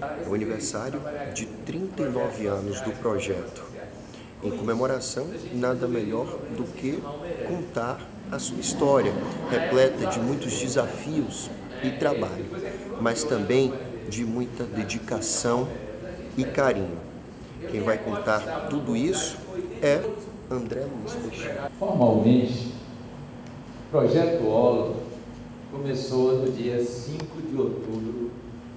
é o aniversário de 39 anos do projeto. Em comemoração, nada melhor do que contar a sua história, repleta de muitos desafios e trabalho, mas também de muita dedicação e carinho. Quem vai contar tudo isso é André Luiz Peixoto. Formalmente, o Projeto Holo começou no dia 5 de outubro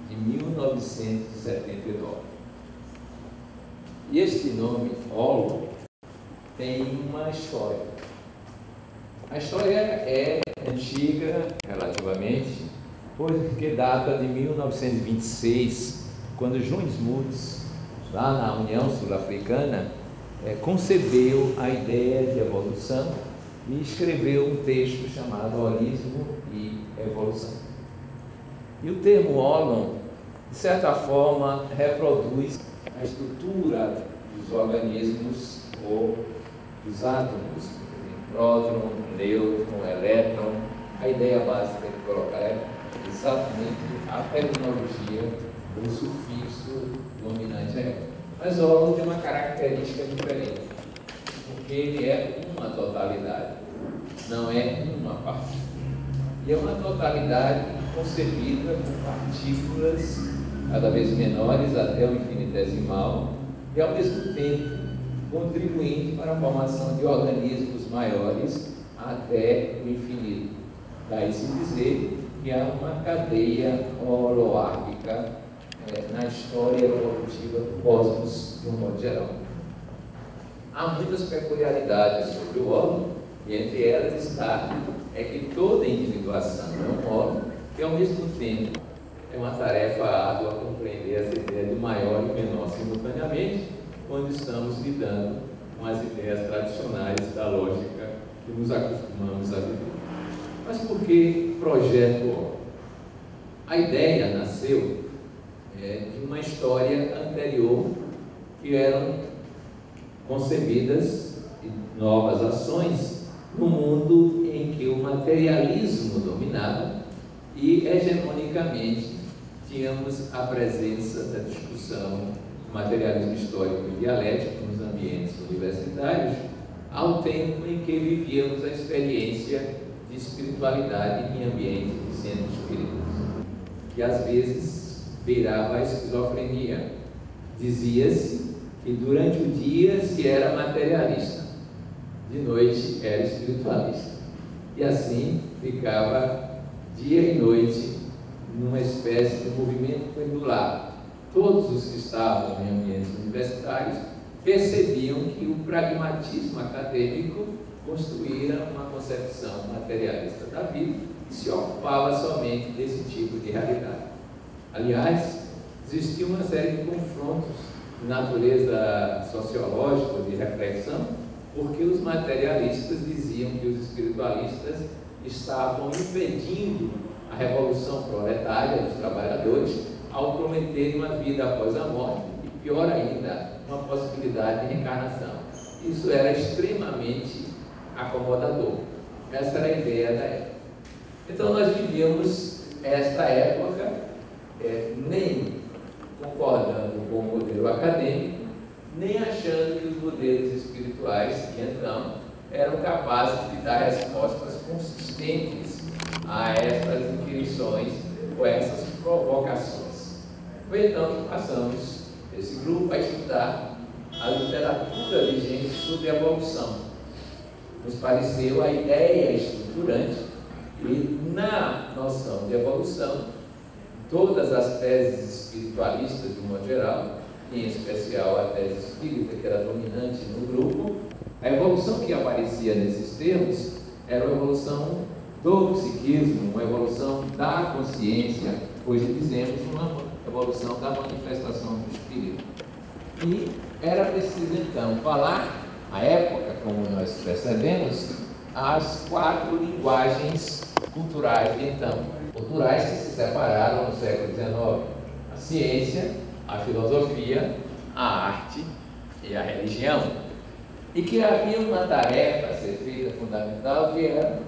de 1979. E este nome, Holo, tem uma história. A história é antiga, relativamente, porque data de 1926, quando John Smuts, lá na União Sul-Africana, concebeu a ideia de evolução e escreveu um texto chamado Holismo e Evolução. E o termo Holo, de certa forma, reproduz a estrutura dos organismos ou dos átomos, próton, nêutron, elétron. A ideia básica de colocar é exatamente a terminologia do sufixo dominante é. Mas o Holo tem uma característica diferente, porque ele é uma totalidade, não é uma parte. E é uma totalidade concebida com partículas cada vez menores até o infinitesimal e, ao mesmo tempo, contribuindo para a formação de organismos maiores até o infinito. Daí se dizer que há uma cadeia holoárquica na história evolutiva do cosmos, de um modo geral. Há muitas peculiaridades sobre o Holo, e entre elas está que toda individuação é um Holo, que ao mesmo tempo é uma tarefa árdua compreender essa ideia de maior e menor simultaneamente, quando estamos lidando com as ideias tradicionais da lógica que nos acostumamos a viver. Mas por que Projeto Holo? A ideia nasceu de uma história anterior, que eram concebidas novas ações no mundo em que o materialismo dominava e hegemonicamente tínhamos a presença da discussão do materialismo histórico e dialético nos ambientes universitários, ao tempo em que vivíamos a experiência de espiritualidade em ambiente de centros espíritas, que às vezes beirava a esquizofrenia. Dizia-se que durante o dia se era materialista, de noite era espiritualista, e assim ficava dia e noite numa espécie de movimento pendular. Todos os que estavam em ambientes universitários percebiam que o pragmatismo acadêmico construíra uma concepção materialista da vida e se ocupava somente desse tipo de realidade. Aliás, existia uma série de confrontos de natureza sociológica, de reflexão, porque os materialistas diziam que os espiritualistas estavam impedindo a revolução proletária dos trabalhadores ao prometerem uma vida após a morte e, pior ainda, uma possibilidade de reencarnação. Isso era extremamente acomodador. Essa era a ideia da época. Então nós vivíamos esta época nem concordando com o modelo acadêmico, nem achando que os modelos espirituais, que então eram capazes de dar respostas consistentes a essas inquirições ou essas provocações. Foi então que passamos, esse grupo, a estudar a literatura vigente sobre evolução. Nos pareceu a ideia estruturante e, na noção de evolução, todas as teses espiritualistas, de um modo geral, em especial a tese espírita, que era dominante no grupo, a evolução que aparecia nesses termos era uma evolução do psiquismo, uma evolução da consciência, hoje dizemos uma evolução da manifestação do espírito. E era preciso, então, falar, à época, como nós percebemos, as 4 linguagens culturais de então, culturais que se separaram no século XIX: a ciência, a filosofia, a arte e a religião, e que havia uma tarefa a ser feita fundamental, que era,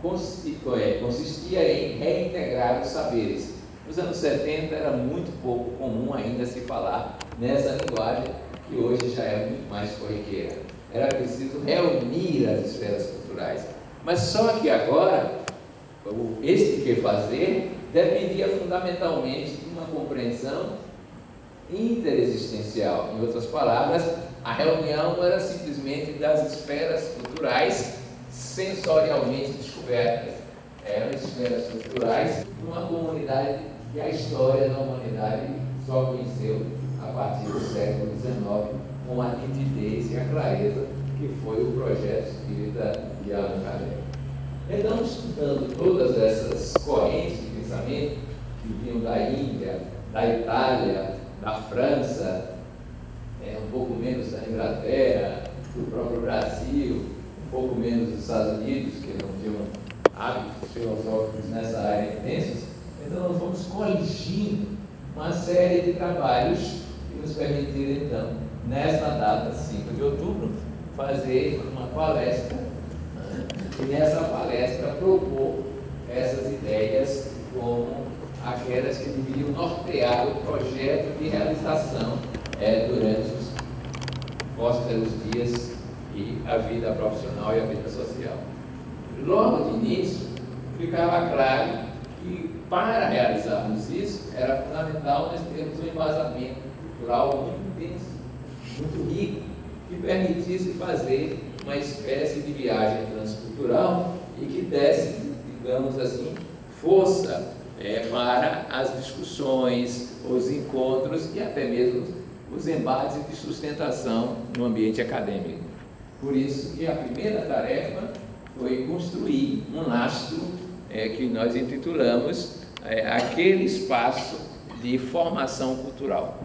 consistia em reintegrar os saberes, Nos anos 70 era muito pouco comum ainda se falar nessa linguagem que hoje já é muito mais corriqueira. Era preciso reunir as esferas culturais. Mas só que agora, este que fazer dependia fundamentalmente de uma compreensão interexistencial. Em outras palavras, a reunião era simplesmente das esferas culturais sensorialmente descobertas. Eram esferas culturais de uma comunidade que a história da humanidade só conheceu a partir do século XIX, com a nitidez e a clareza que foi o projeto espírita de Allan Kardec. Então, estudando todas essas correntes de pensamento que vinham da Índia, da Itália, da França, um pouco menos da Inglaterra, do próprio Brasil, um pouco menos dos Estados Unidos, que não tinham hábitos filosóficos nessa área intensos, então nós vamos coligindo uma série de trabalhos que nos permitiram, então, nesta data, 5 de outubro, fazer uma palestra e nessa palestra propor essas ideias como aquelas que deveriam nortear o projeto de realização durante os próximos dias e a vida profissional e a vida social. Logo de início, ficava claro que para realizarmos isso era fundamental nós termos um embasamento cultural muito intenso, muito rico, que permitisse fazer uma espécie de viagem transcultural e que desse, digamos assim, força para as discussões, os encontros e até mesmo os embates de sustentação no ambiente acadêmico. Por isso que a primeira tarefa foi construir um lastro que nós intitulamos aquele espaço de formação cultural.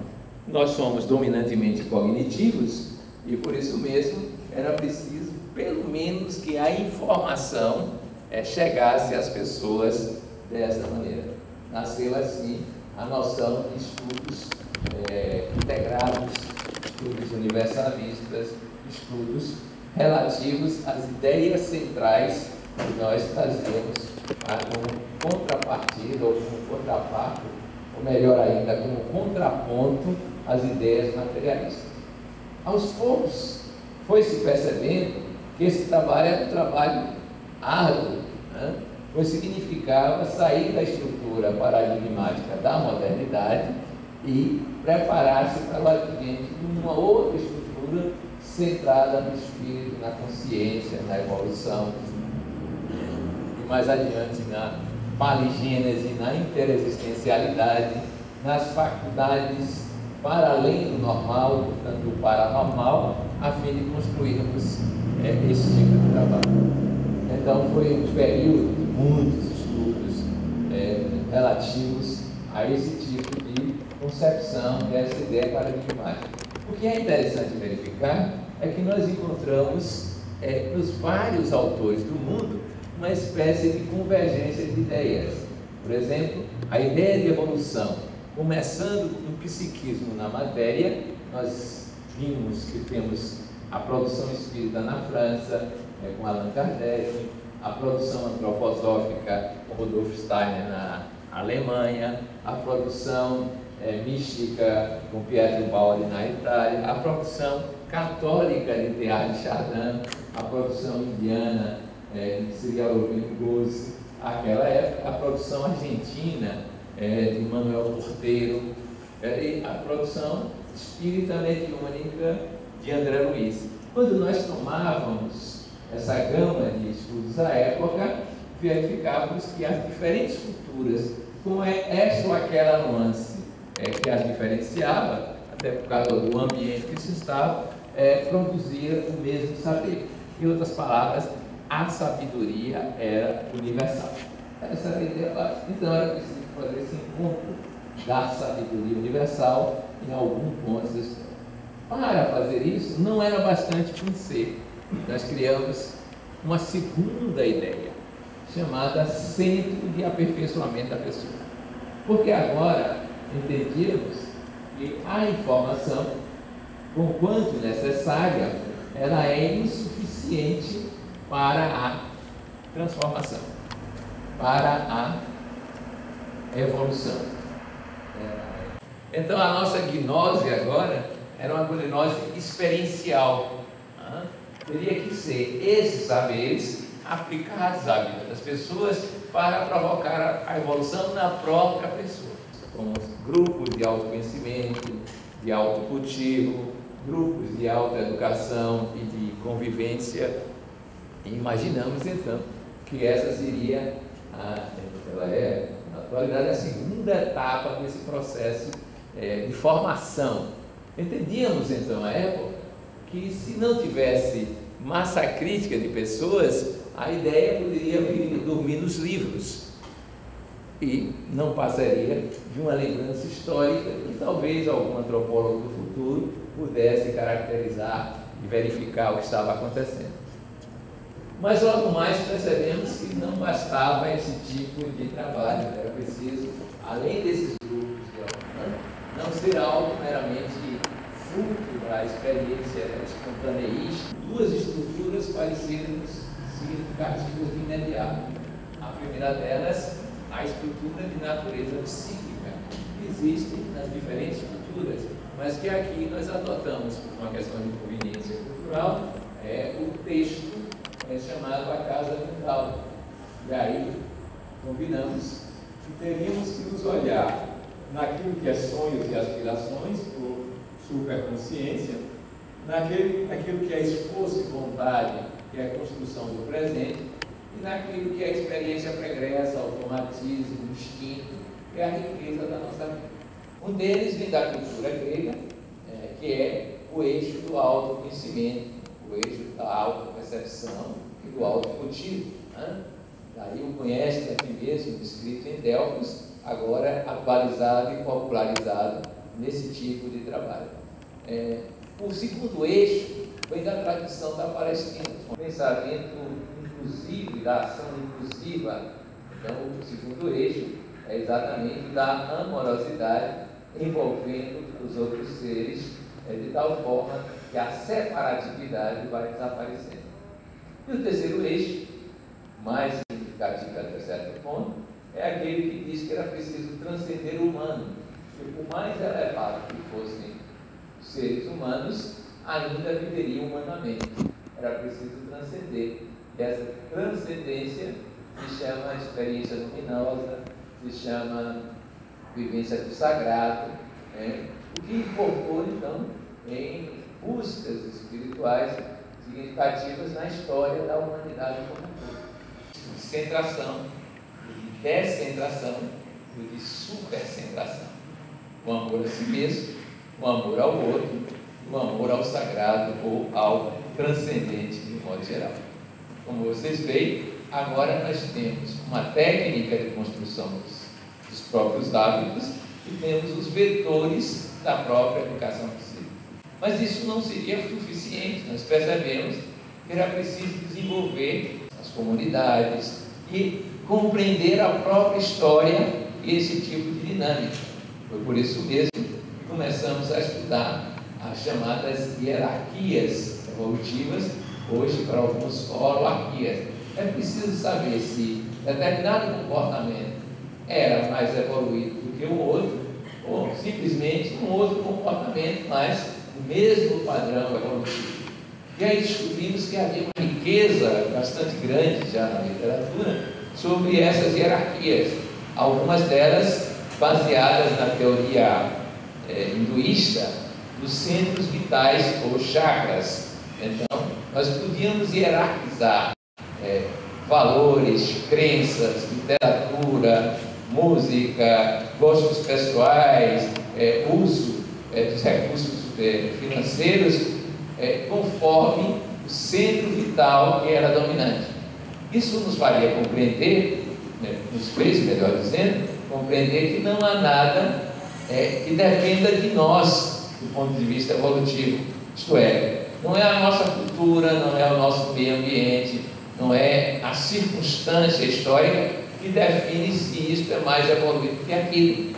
Nós somos dominantemente cognitivos e por isso mesmo era preciso pelo menos que a informação chegasse às pessoas dessa maneira. Nasceu assim a noção de estudos integrados, estudos universalistas, estudos relativos às ideias centrais que nós trazemos como contrapartida ou como contraparte, ou melhor ainda, como contraponto às ideias materialistas. Aos poucos foi se percebendo que esse trabalho era um trabalho árduo, né? Pois significava sair da estrutura paradigmática da modernidade e preparar-se para o advento de uma outra estrutura centrada no espírito, na consciência, na evolução, e mais adiante na paligênese, na interexistencialidade, nas faculdades para além do normal, portanto do paranormal, a fim de construirmos esse tipo de trabalho. Então foi um período de muitos estudos relativos a esse tipo de concepção dessa ideia paradigmática. O que é interessante verificar é que nós encontramos nos vários autores do mundo uma espécie de convergência de ideias. Por exemplo, a ideia de evolução, começando com o psiquismo na matéria, nós vimos que temos a produção espírita na França, com Allan Kardec, a produção antroposófica com Rudolf Steiner na Alemanha, a produção mística com Pietro Baldi na Itália, a produção católica de Teilhard de Chardin, a produção indiana de Cyril Lugosi, aquela época, a produção argentina de Manuel Porteiro, e a produção espírita mediúnica de André Luiz. Quando nós tomávamos essa gama de estudos à época, verificávamos que as diferentes culturas, com esta ou aquela nuance que as diferenciava, até por causa do ambiente que se estava, produzia o mesmo saber. Em outras palavras, a sabedoria era universal. Essa era a ideia básica. Então era preciso fazer esse encontro da sabedoria universal em algum ponto da história. Para fazer isso, não era bastante conhecer. Nós criamos uma segunda ideia, chamada Centro de Aperfeiçoamento da Pessoa. Porque agora entendíamos que a informação, conquanto necessária, ela é insuficiente para a transformação, para a evolução. Então a nossa gnose agora era uma gnose experiencial. Teria que ser esses saberes aplicados à vida das pessoas para provocar a evolução na própria pessoa. Como grupos de autoconhecimento, de autocultivo, grupos de autoeducação e de convivência. E imaginamos então que essa seria, ela é, na atualidade, a segunda etapa desse processo de formação. Entendíamos então à época que se não tivesse massa crítica de pessoas, a ideia poderia dormir nos livros e não passaria de uma lembrança histórica que talvez algum antropólogo do futuro pudesse caracterizar e verificar o que estava acontecendo. Mas logo mais percebemos que não bastava esse tipo de trabalho, era preciso, além desses grupos de autonomia, não ser algo meramente fruto da experiência espontaneísta, duas estruturas parecidas significativas de imediato. A primeira delas, a estrutura de natureza psíquica, que existe nas diferentes culturas, mas que aqui nós adotamos por uma questão de conveniência cultural, o texto chamado A Casa Mental. E aí combinamos que teríamos que nos olhar naquilo que é sonhos e aspirações por superconsciência, naquilo que é esforço e vontade, que é a construção do presente, e naquilo que é a experiência pregressa, automatismo, instinto, que é a riqueza da nossa vida. Um deles vem da cultura grega, que é o eixo do autoconhecimento, o eixo da autopercepção e do autocultivo. Daí o conhece aqui mesmo, descrito em Delfos, agora atualizado e popularizado nesse tipo de trabalho. O segundo eixo vem da tradição da Palestina, o pensamento inclusivo, da ação inclusiva. Então, o segundo eixo é exatamente da amorosidade envolvendo os outros seres, de tal forma que a separatividade vai desaparecendo. E o terceiro eixo, mais significativo até certo ponto, é aquele que diz que era preciso transcender o humano, que por mais elevado que fossem os seres humanos, ainda viveriam humanamente. Era preciso transcender. E essa transcendência se chama experiência luminosa, se chama vivência do sagrado, o que incorporou então em buscas espirituais significativas na história da humanidade como um todo. De centração, de descentração e de supercentração. O amor a si mesmo, o amor ao outro, o amor ao sagrado ou ao transcendente de modo geral. Como vocês veem, agora nós temos uma técnica de construção dos próprios hábitos e temos os vetores da própria educação psíquica. Mas isso não seria suficiente, nós percebemos que era preciso desenvolver as comunidades e compreender a própria história e esse tipo de dinâmica. Foi por isso mesmo que começamos a estudar as chamadas hierarquias evolutivas, hoje para alguns holoarquias. É preciso saber se determinado comportamento era mais evoluído do que o outro, ou simplesmente um outro comportamento, mas o mesmo padrão evolutivo. E aí descobrimos que havia uma riqueza bastante grande já na literatura sobre essas hierarquias, algumas delas baseadas na teoria hinduísta dos centros vitais ou chakras. Então, nós podíamos hierarquizar valores, crenças, literatura, música, gostos pessoais, uso dos recursos financeiros, conforme o centro vital que era dominante. Isso nos faria compreender, nos fez, melhor dizendo, compreender que não há nada que dependa de nós do ponto de vista evolutivo. Isto é, não é a nossa cultura, não é o nosso meio ambiente, não é a circunstância histórica que define se isto é mais evoluído que aquilo.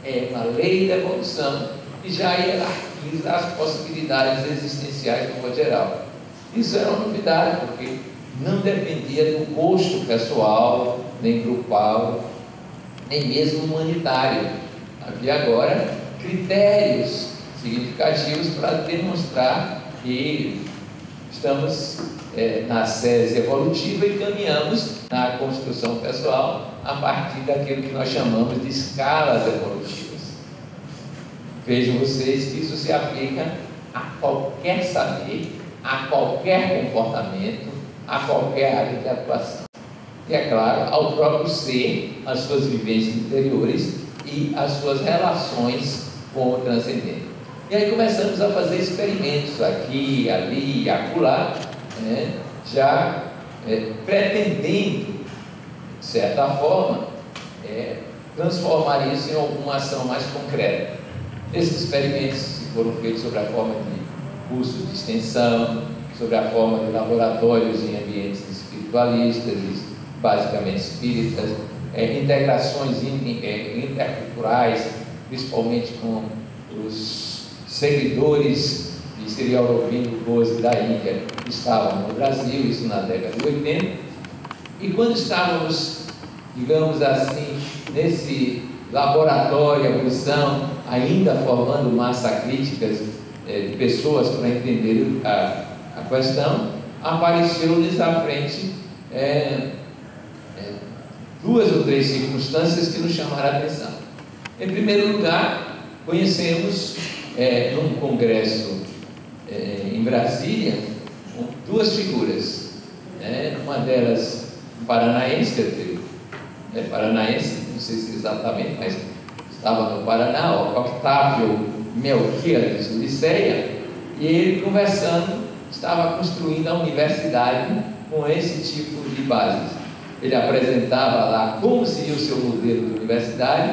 É uma lei da evolução que já hierarquiza as possibilidades existenciais do modo geral. Isso era uma novidade, porque não dependia do gosto pessoal, nem grupal, nem mesmo humanitário. Havia agora critérios significativos para demonstrar que estamos na série evolutiva e caminhamos na construção pessoal a partir daquilo que nós chamamos de escalas evolutivas. Vejam vocês que isso se aplica a qualquer saber, a qualquer comportamento, a qualquer área de atuação. E é claro, ao próprio ser, as suas vivências interiores e as suas relações com o transcendente. E aí começamos a fazer experimentos aqui, ali, acolá, já pretendendo, de certa forma, transformar isso em alguma ação mais concreta. Esses experimentos foram feitos sobre a forma de cursos de extensão, sobre a forma de laboratórios em ambientes espiritualistas, basicamente espíritas, integrações interculturais, principalmente com os seguidores de Sri Aurobindo Ghose da Índia, que estavam no Brasil, isso na década de 80. E quando estávamos, digamos assim, nesse laboratório, evolução, ainda formando massa críticas de pessoas para entender a questão, apareceu-lhes à frente duas ou três circunstâncias que nos chamaram a atenção. Em primeiro lugar, conhecemos num congresso em Brasília duas figuras, uma delas paranaense, quer dizer, paranaense, não sei se exatamente, mas estava no Paraná, Octávio Melquiades Ulisseia, e ele conversando, estava construindo a universidade com esse tipo de bases. Ele apresentava lá como seria o seu modelo de universidade,